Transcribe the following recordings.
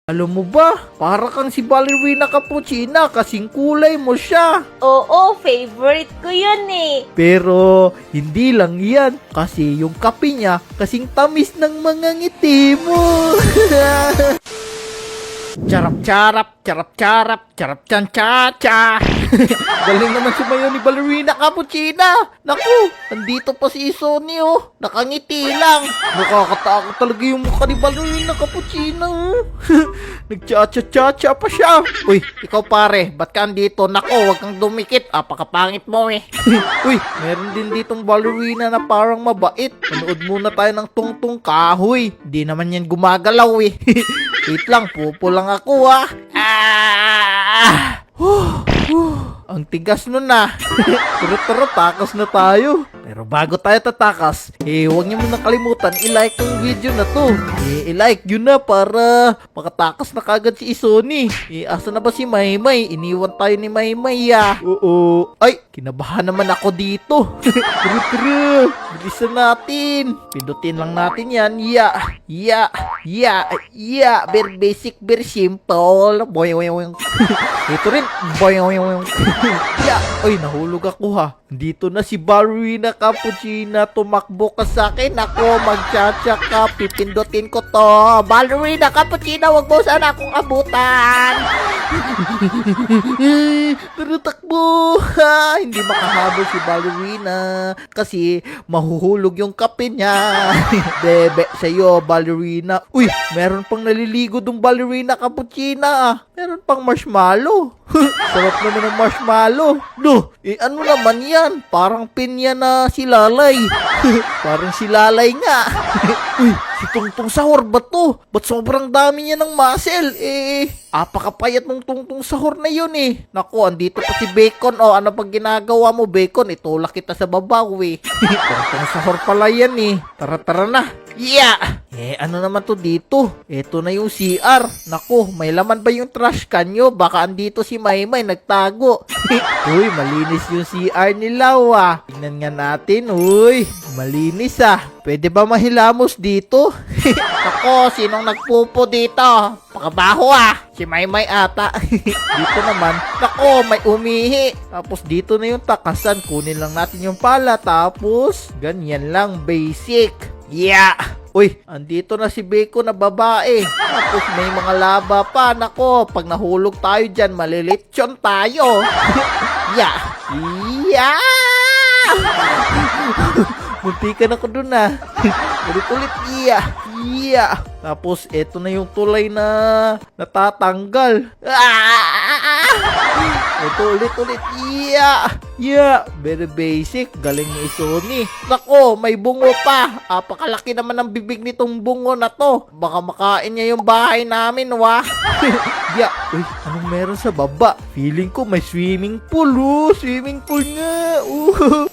Alam mo ba, para kang si Ballerina Cappuccina kasing kulay mo siya. Oo, favorite ko yun eh. Pero hindi lang yan, kasi yung kape niya kasing tamis ng mga ngiti mo. Charap-charap, charap-charap, charap-chan-cha-cha. Galing naman sumayaw ni Ballerina Cappuccina. Naku, andito pa si Sonny oh. Nakangiti lang. Nakakatakot talaga yung mukha ni Ballerina Cappuccina oh. Nagcha-cha-cha-cha pa siya. Uy, ikaw pare, ba't ka andito? Naku, wag kang dumikit. Apakapangit mo eh. Uy, meron din ditong ballerina na parang mabait. Panood muna tayo ng tungtung kahoy. Di naman yan gumagalaw eh. Wait lang, pupo lang ako ah. Ang tigas nun ah. Turo-turo, takas na tayo. Pero bago tayo tatakas, huwag niyo muna kalimutan i-like ang video na to. I-like yun na para makatakas na kagad si Isoni. Asa na ba si Maymay? Iniwan tayo ni Maymay ah. Oo. Ay, kinabahan naman ako dito. Turo-turo, bilisan natin. Pindutin lang natin yan. Very basic, very simple. Boy. Ito rin. Boy. Ay, nahulog ako ha. Dito na si Ballerina Cappuccina. Tumakbo ka sa akin. Ako, magchacha ka. Pipindutin ko to. Ballerina Cappuccina, wag mo sana akong abutan. Pero takbo. Hindi makahabol si Ballerina. Kasi mahuhulog yung kape niya. Bebe, sa'yo, Ballerina. Uy, meron pang naliligo dong Ballerina Cappuccina. Meron pang marshmallow. Sarap naman ng marshmallow. No, ano naman yan? Parang pinya na si Lalay. Parang si Lalay nga. Uy, si Tungtong Sahur ba to? Ba't sobrang dami niya ng muscle? Apakapayat ng Tungtong Sahur na yun eh. Naku, andito pa si Bacon. O, ano pag ginagawa mo, Bacon? Itulak kita sa babaw eh. Tungtong Sahur pala yan eh. Tara na. Yeah! Ano naman to dito? Ito na yung CR. Naku, may laman ba yung trash can nyo? Baka andito si Maymay nagtago. Uy, malinis yung CR nila ah. Tingnan nga natin. Uy, malinis ah. Pwede ba mahilamos dito? Ako, sinong nagpupo dito? Pakabaho ah. Si Maymay ata. Dito naman, nako, may umihi. Tapos dito na yung takasan. Kunin lang natin yung pala. Tapos, ganyan lang, basic. Yeah! Uy, andito na si Bacon na babae. Tapos may mga laba pa. Nako, pag nahulog tayo dyan, malilitsyon tayo. Yeah! Muntikan ako dun ah. Ulit-ulit, yeah. Tapos, eto na yung tulay na natatanggal. Ito ulit, yeah. Very basic. Galing ni Sony. Nako, may bungo pa. Apakalaki naman ang bibig nitong bungo na to. Baka makain niya yung bahay namin, wah. Yeah. Uy, anong meron sa baba? Feeling ko may swimming pool, swimming pool nga.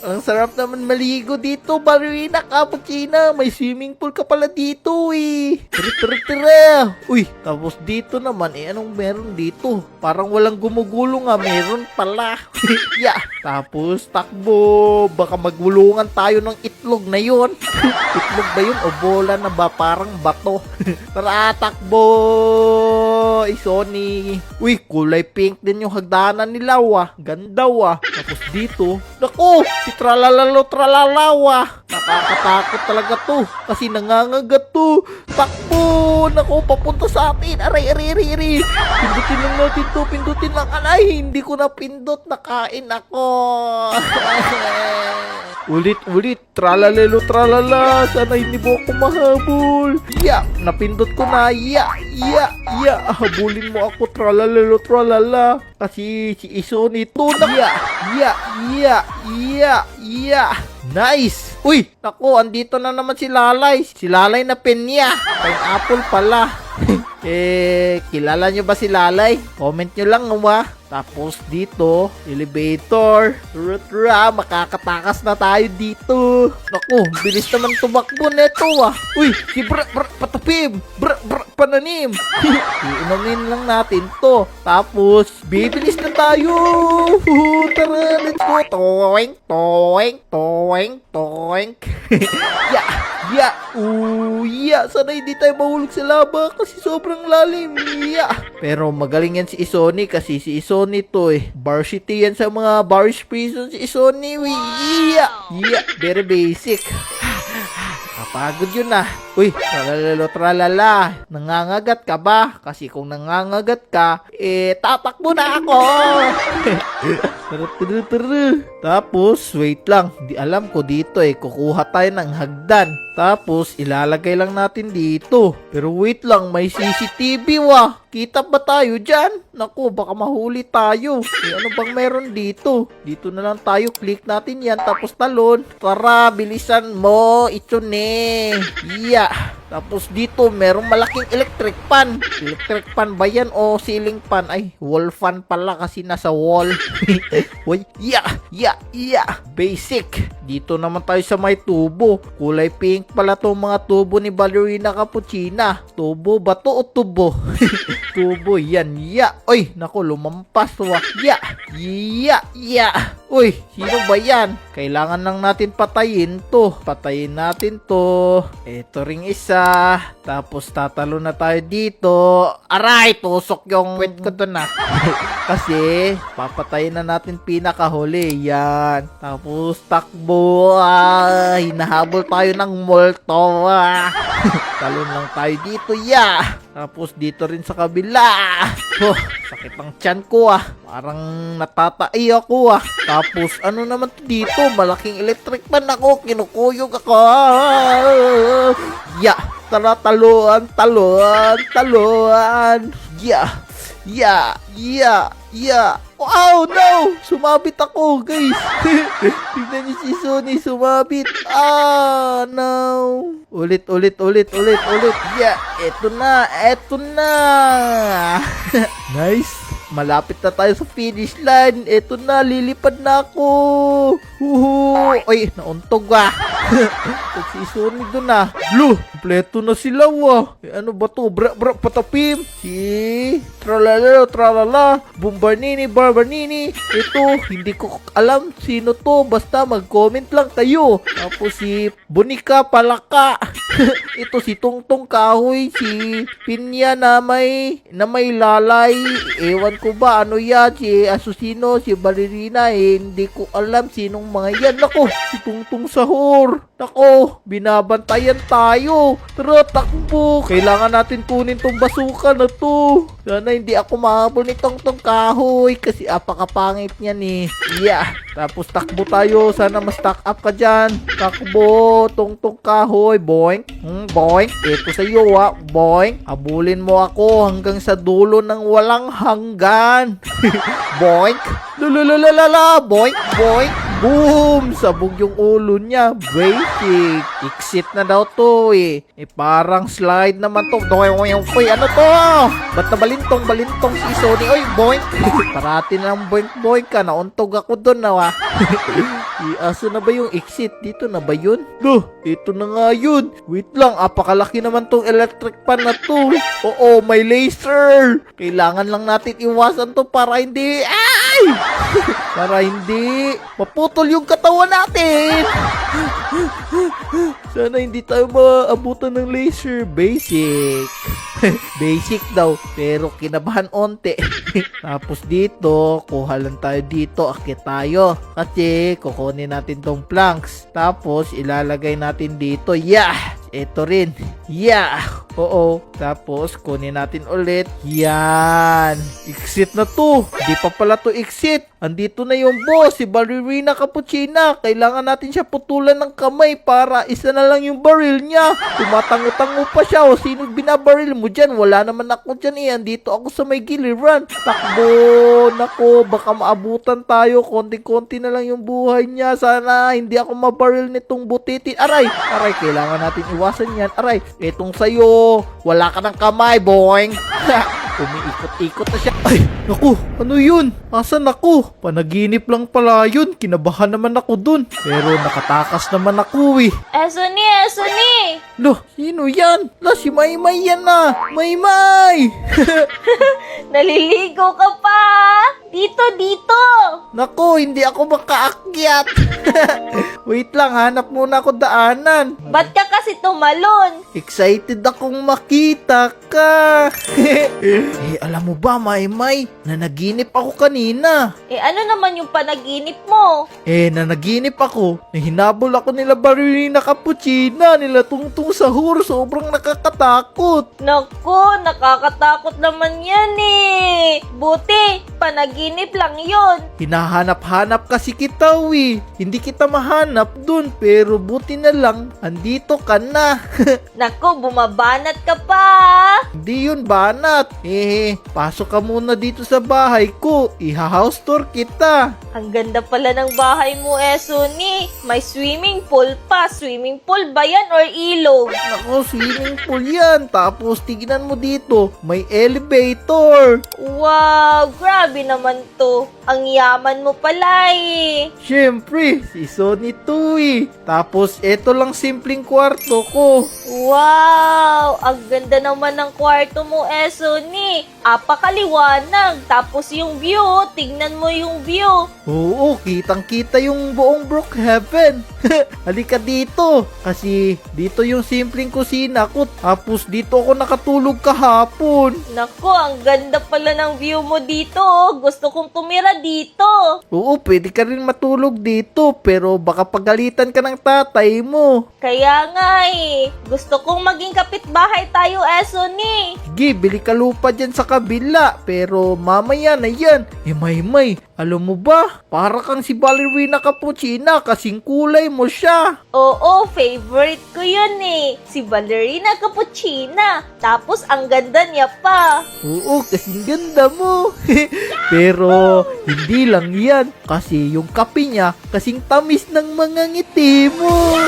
Ang sarap naman maligo dito, Ballerina Cappuccina. May swimming pool ka pala dito, eh. Tara. Uy, tapos dito naman, anong meron dito? Parang walang gumugulong nga, meron pala. Yeah. Tapos, takbo. Baka magulungan tayo ng itlog na yon. Itlog ba yun o bola na ba? Parang bato. Tara, takbo. Sony. Uy, kulay pink din yung hagdanan nila ah. Ganda ah. Tapos dito, naku, si Tralalalo. Nakakatakot talaga to. Kasi nangangagat to. Takbo. Naku, papunta sa atin. Aray. Pindutin lang natin to. Pindutin lang. Alay, hindi ko na pindot. Nakain ako. Ulit. Tralala. Sana hindi mo ako mahabol. Yeah, napindot ko na. Yeah. Habulin mo ako. Tralala. Kasi si Isoni to na. Yeah. Nice. Uy, naku, andito na naman si Lalay. Si Lalay na penya. Pineapple pala. Kilala nyo ba si Lalay? Comment nyo lang Tapos dito, elevator. Makakatakas na tayo dito. Naku, bilis naman tumakbo neto Uy, si patapim. Pananim. Iinumin lang natin to. Tapos, bibilis na tayo! Tara, let's go! Toink, toink, toink, toink. Yeah! Yeah! Yeah! Sana hindi tayo mahulog sa lava kasi sobrang lalim. Yeah! Pero magaling yan si Isoni kasi si Isoni to varsity yan sa mga Barish Prison si Isoni. Yeah! Yeah! Very basic. Kapagod yun ah. Uy, tralalalo tralala. Nangangagat ka ba? Kasi kung nangangagat ka, tatakbo na ako. Tapos, wait lang. Di alam ko dito kukuha tayo ng hagdan. Tapos, ilalagay lang natin dito. Pero wait lang, may CCTV wah. Kita ba tayo dyan? Naku, baka mahuli tayo. Ano bang meron dito? Dito na lang tayo. Click natin yan. Tapos talon. Tara, bilisan mo. Ito ne. Yeah. Tapos dito, merong malaking electric fan. Electric fan ba yan o ceiling fan? Ay, wall fan pala kasi nasa wall. Uy, yeah. Basic. Dito naman tayo sa may tubo. Kulay pink pala to mga tubo ni Ballerina Cappuccina. Tubo ba to o tubo? Tubo yan. Yeah. Uy, naku, lumampas. Yeah. Uy, sino ba yan? Kailangan lang natin patayin to. Patayin natin to. Ito ring isa. Tapos tatalo na tayo dito. Aray, tusok yung wet ko dun ah. Kasi papatayin na natin pinakahuli. Yan. Tapos takbo. Hinahabol tayo ng multo. Talon lang tayo dito. Yeah. Tapos dito rin sa kabila. Sakit ang tiyan ko ah. Parang natatai ako ah. Tapos ano naman to dito? Malaking electric fan ako. Kinukuyog ako. Yeah. Tara, taluan. Yeah. Oh no! Sumabit ako, guys. Tignan niyo si Sony, sumabit. No. Ulit. Yeah, eto na. Nice. Malapit na tayo sa finish line. Eto na, lilipad na ako. Oy, nauntog ah. Si Sony doon ah. Blue, kompleto na sila wah. Ano ba to? Patapim. Si tralala. Barbanini. Ito, hindi ko alam sino to. Basta mag-comment lang kayo. Tapos si Bonika Palaka. Ito si Tungtong Kahoy. Si Pinya na may lalay. Ewan ko ba ano yan. Si Asusino, si Ballerina. Hindi ko alam sinong mga yan. Nako, si Tungtong Sahur. Nako, binabantayan tayo. Tara, takbo. Kailangan natin kunin tong basuka na to. Sana hindi ako mahabol ni Tungtong Kahoy kasi apakapangit niya ni. Yeah. Tapos takbo tayo. Sana ma-stack up ka dyan. Takbo, Tungtong Kahoy. Boink. Boink. Ito sa iyo Boink. Habulin mo ako hanggang sa dulo ng walang hanggan. Boink. Lulalala. Boink. Boom! Sabog yung ulo niya. Basic. Exit na daw to parang slide naman to. Uy, ano to? Ba't na balintong si Sony? Uy, boink! Parati na lang boink ka. Nauntog ako dun na Aso na ba yung exit? Dito na ba yun? Ito na nga yun. Wait lang, apakalaki naman tong electric fan na to. Oo, may laser. Kailangan lang natin iwasan to para hindi... para hindi maputol yung katawan natin. Sana hindi tayo maabutan ng laser. Basic. Basic daw, pero kinabahan onte. Tapos dito, kuha lang tayo dito, akit tayo. Kasi kukunin natin tong planks. Tapos ilalagay natin dito. Yeah! Ito rin. Yeah! Oo. Tapos kunin natin ulit. Yan. Exit na to. Di pa pala to exit. Andito na yung boss, si Ballerina Cappuccina. Kailangan natin siya putulan ng kamay para isa na lang yung baril niya. Tumatango-tango pa siya. O sino binabaril mo dyan? Wala naman ako dyan Andito ako sa may giliran. Takbo. Nako, baka maabutan tayo. Konti-konti na lang yung buhay niya. Sana hindi ako mabaril nitong butitin. Aray, kailangan natin iwasan yan. Aray, etong sayo. Wala ka ng kamay, boing. Umiikot-ikot na siya. Ay, naku, ano yun? Asan ako? Panaginip lang pala yun. Kinabahan naman ako dun. Pero nakatakas naman ako Esoni! Loh, sino yan? Si Maymay yan na. Maymay! Naliligo ka pa! Dito! Naku, hindi ako makaakyat. Wait lang, hanap muna ako daanan. Ba't ka kasi tumalon? Excited akong makita ka. Alam mo ba, Maymay, nanaginip ako kanina. Ano naman yung panaginip mo? Nanaginip ako na hinabol ako nila Ballerina Cappuccina, nila Tungtung Sahur, sobrang nakakatakot. Naku, nakakatakot naman yan Buti, panaginip lang yun. Hinahanap-hanap kasi kita, Hindi kita mahanap dun, pero buti na lang, andito ka na. Naku, bumabanat ka pa. Hindi yun banat. Pasok ka muna dito sa bahay ko. Iha-house tour kita. Ang ganda pala ng bahay mo Sunny. May swimming pool pa. Swimming pool ba yan or ilog? Nako, swimming pool yan. Tapos tignan mo dito, may elevator. Wow, grabe naman to. Ang yaman mo pala Siyempre, si Sonny to Tapos eto lang simpleng kwarto ko. Wow, ang ganda naman ng kwarto mo Sunny. Apakaliwanag. Tapos yung view, tignan mo yung view. Oo, kitang-kita yung buong Brookhaven. Halika dito. Kasi dito yung simpleng kusina ko. Tapos dito ako nakatulog kahapon. Naku, ang ganda pala ng view mo dito. Gusto kong tumira dito. Oo, pwede ka rin matulog dito. Pero baka pagalitan ka ng tatay mo. Kaya nga Gusto kong maging kapitbahay tayo Sunny. Sige, bili ka lupa dyan sa kabila. Pero mamaya na yan. May, alam mo ba? Para kang si Ballerina Cappuccina. Kasing kulay mo siya. Oo, favorite ko yun Si Ballerina Cappuccina. Tapos ang ganda niya pa. Oo, kasing ganda mo. Pero hindi lang yan. Kasi yung kape niya, kasing tamis ng mga ngiti mo.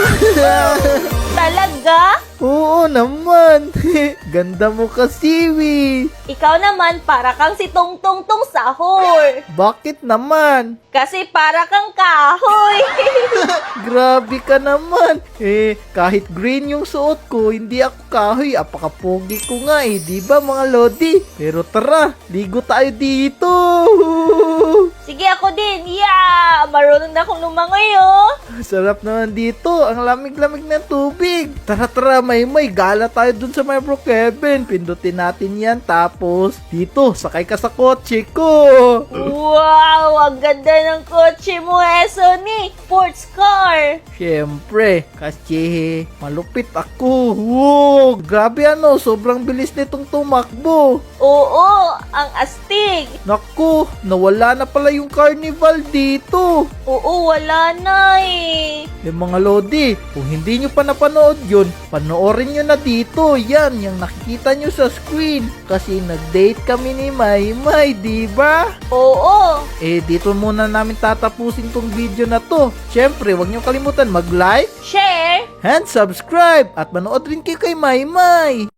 Talaga? Oo naman. Ganda mo kasi, Ikaw naman para kang si Tungtung Sahur. Bakit naman? Kasi para kang kahoy. Grabe ka naman. Kahit green yung suot ko, hindi ako kahoy. Apakapogi ko nga di ba mga lodi? Pero tara, ligo tayo dito. Sige ako din. Yeah! Marunong na akong lumangoy Sarap naman dito. Ang lamig-lamig ng tubig. Tara, may gala tayo dun sa may Brookhaven. Pindutin natin yan. Tapos, dito, sakay ka sa kotse ko. Wow! Ang ganda ng kotse mo Sunny. Sports car. Siyempre, kasi malupit ako. Wow, grabe sobrang bilis nitong tumakbo. Oo, ang astig. Naku, nawala na pala yung carnival dito. Oo, wala na Yung mga lodi, kung hindi nyo pa napanood yun, panoorin nyo na dito. Yan, yung nakikita nyo sa screen. Kasi nag-date kami ni Maymay, diba? Oo. Dito muna namin tatapusin tong video na to. Siyempre, huwag nyo kalimutan mag-like Share. and subscribe. At manood rin kayo kay Maymay.